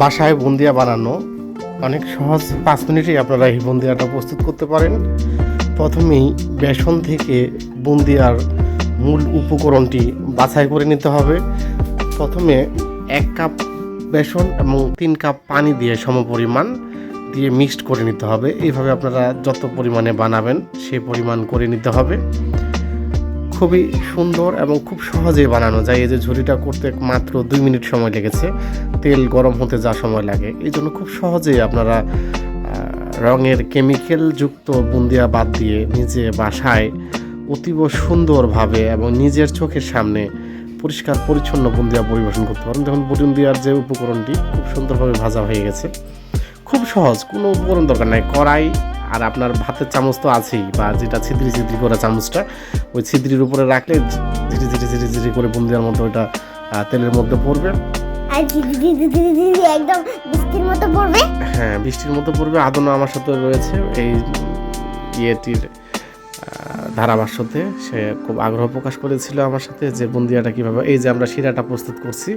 বাসায় বুন্দিয়া বানানো অনেক সহজ, 5 মিনিটেই আপনারা এই বুন্দিয়াটা প্রস্তুত করতে পারেন। প্রথমেই বেসন থেকে বুন্দিয়ার মূল উপকরণটি বাছাই করে নিতে হবে। প্রথমে 1 কাপ বেসন এবং 3 কাপ পানি দিয়ে সমপরিমাণ দিয়ে মিক্সড করে নিতে হবে। এইভাবে আপনারা যত পরিমাণে বানাবেন সেই পরিমাণ করে নিতে হবে। খুবই সুন্দর এবং খুব সহজেই বানানো যায়। এই যে ঝুড়িটা করতে মাত্র 2 মিনিট সময় লেগেছে, তেল গরম হতে যা সময় লাগে। এই জন্য খুব সহজেই আপনারা রঙের কেমিক্যাল যুক্ত বুন্দিয়া বাদ দিয়ে নিজে বাসায় অতীব সুন্দরভাবে এবং নিজের চোখের সামনে পরিষ্কার পরিচ্ছন্ন বুন্দিয়া পরিবেশন করতে পারেন। দেখুন বুন্দিয়ার যে উপকরণটি খুব সুন্দরভাবে ভাজা হয়ে গেছে। খুব সহজ, কোনো উপকরণ দরকার নাই। কড়াই আর আপনার ভাতের চামচ তো আছেই, বা যেটা ছিদ্রি ছিদ্রি করা চামচটা, ওই ছিদ্রির উপরে রাখলে ধীরে ধীরে ধীরে ধীরে করে বুন্দিয়ার মতো ওইটা তেলের মধ্যে পড়বে। আর একদম বৃষ্টির মতো পড়বে। হ্যাঁ, বৃষ্টির মতো পড়বে। আদনা আমার সাথে রয়েছে এই ইয়েটির ধারাভাষ্যতে। সে খুব আগ্রহ প্রকাশ করেছিল আমার সাথে যে বুন্দিয়াটা কীভাবে, এই যে আমরা শিরাটা প্রস্তুত করছি,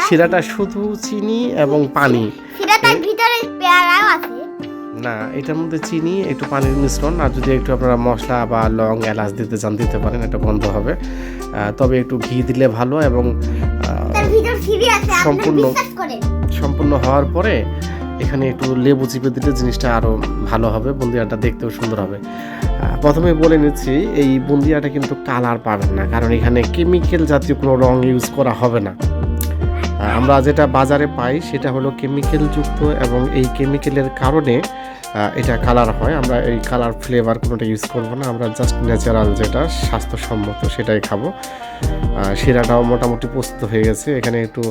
শিরাটা শুধু চিনি এবং পানি, শিরাটার ভিতরে পেয়ারাও আছে না, এটার মধ্যে চিনি একটু পানির মিশ্রণ। আর যদি একটু আপনারা মশলা বা লং এলাচ দিতে চান দিতে পারেন, একটা গন্ধ হবে। তবে একটু ঘি দিলে ভালো। এবং সম্পূর্ণ হওয়ার পরে এখানে একটু লেবু চিপে দিলে জিনিসটা আরও ভালো হবে, বুন্দিয়াটা দেখতেও সুন্দর হবে। প্রথমে বলে নিচ্ছি, এই বুন্দিয়াটা কিন্তু কালার পাবেন না, কারণ এখানে কেমিক্যাল জাতীয় কোনো রং ইউজ করা হবে না। আমরা যেটা বাজারে পাই সেটা হলো কেমিক্যাল যুক্ত, এবং এই কেমিক্যালের কারণে এটা কালার হয়। আমরা এই কালার ফ্লেভার কোনোটা ইউজ করবো না, আমরা জাস্ট ন্যাচারাল যেটা স্বাস্থ্যসম্মত সেটাই খাবো। শিরাটাও মোটামুটি প্রস্তুত হয়ে গেছে। এখানে একটু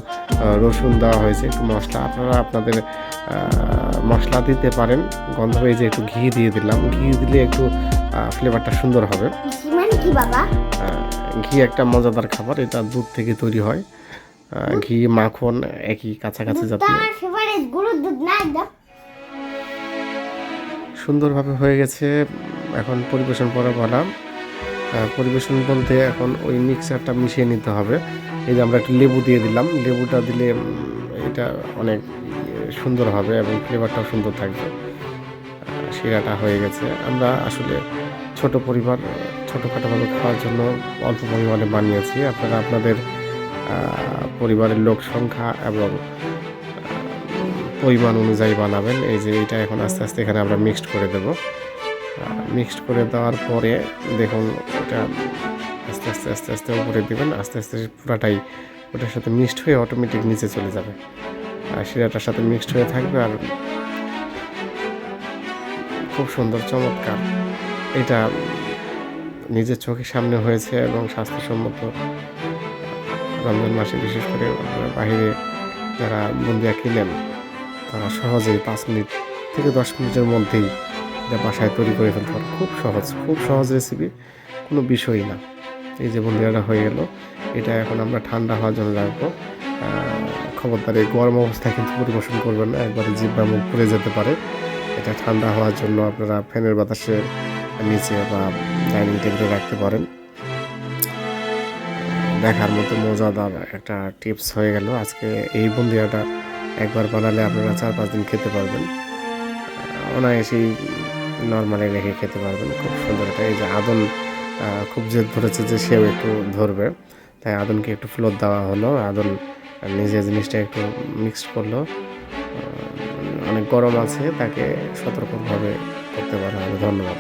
রসুন দেওয়া হয়েছে, একটু মশলা, আপনারা আপনাদের মশলা দিতে পারেন। গন্ধ হয়ে যে একটু ঘি দিয়ে দিলাম, ঘি দিলে একটু ফ্লেভারটা সুন্দর হবে। ঘি একটা মজাদার খাবার, এটা দুধ থেকে তৈরি হয়। ঘি মাখন একই কাছাকাছি জাতীয়। সুন্দরভাবে হয়ে গেছে। এখন পরিবেশন করা বলা, পরিবেশন বলতে এখন ওই মিক্সারটা মিশিয়ে নিতে হবে। এই যে আমরা একটু লেবু দিয়ে দিলাম, লেবুটা দিলে এটা অনেক সুন্দর হবে এবং ফ্লেভারটাও সুন্দর থাকবে। শিরাটা হয়ে গেছে। আমরা আসলে ছোট পরিবার, ছোটোখাটোভাবে খাওয়ার জন্য অল্প পরিমাণে বানিয়েছি। আপনারা আপনাদের পরিবারের লোক সংখ্যা এবং পরিমাণ অনুযায়ী বানাবেন। এই যে এটা এখন আস্তে আস্তে এখানে আমরা মিক্সড করে দেব। মিক্সড করে দেওয়ার পরে দেখুন ওটা আস্তে আস্তে আস্তে আস্তে উপরে দেবেন। আস্তে আস্তে পুরাটাই ওটার সাথে মিক্সড হয়ে অটোমেটিক নিচে চলে যাবে, আর শিরাটার সাথে মিক্সড হয়ে থাকবে। আর খুব সুন্দর চমৎকার, এটা নিজের চোখের সামনে হয়েছে এবং স্বাস্থ্যসম্মত। রমজান মাসে বিশেষ করে বাইরে যারা বুন্দিয়া কিনেন তারা সহজেই 5 মিনিট থেকে 10 মিনিটের মধ্যেই এটা বাসায় তৈরি করে ফেলতে পারে। খুব সহজ রেসিপি, কোনো বিষয়ই না। এই যে বুন্দিয়াটা হয়ে গেল, এটা এখন আমরা ঠান্ডা হওয়ার জন্য রাখবো। খবরদার এই গরম অবস্থায় কিন্তু পরিবেশন করবেন না, একবারে জিহ্বা মুখ পুড়ে যেতে পারে। এটা ঠান্ডা হওয়ার জন্য আপনারা ফ্যানের বাতাসে নিচে বা ডাইনিং টেবিলে রাখতে পারেন। দেখার মতো মজাদার একটা টিপস হয়ে গেল আজকে। এই বুন্দিয়াটা একবার বানালে আপনারা 4-5 দিন খেতে পারবেন, অনায়াসেই নর্মালি রেখে খেতে পারবেন। খুব সুন্দর এটা। এই যে আদন খুব জেদ ধরেছে যে সেও একটু ধরবে, তাই আদনকে একটু ফ্লোর দেওয়া হলো। আদন নিজে জিনিসটা একটু মিক্সড করলো। অনেক গরম আছে, তাকে সতর্কভাবে করতে পারা হবে। ধন্যবাদ।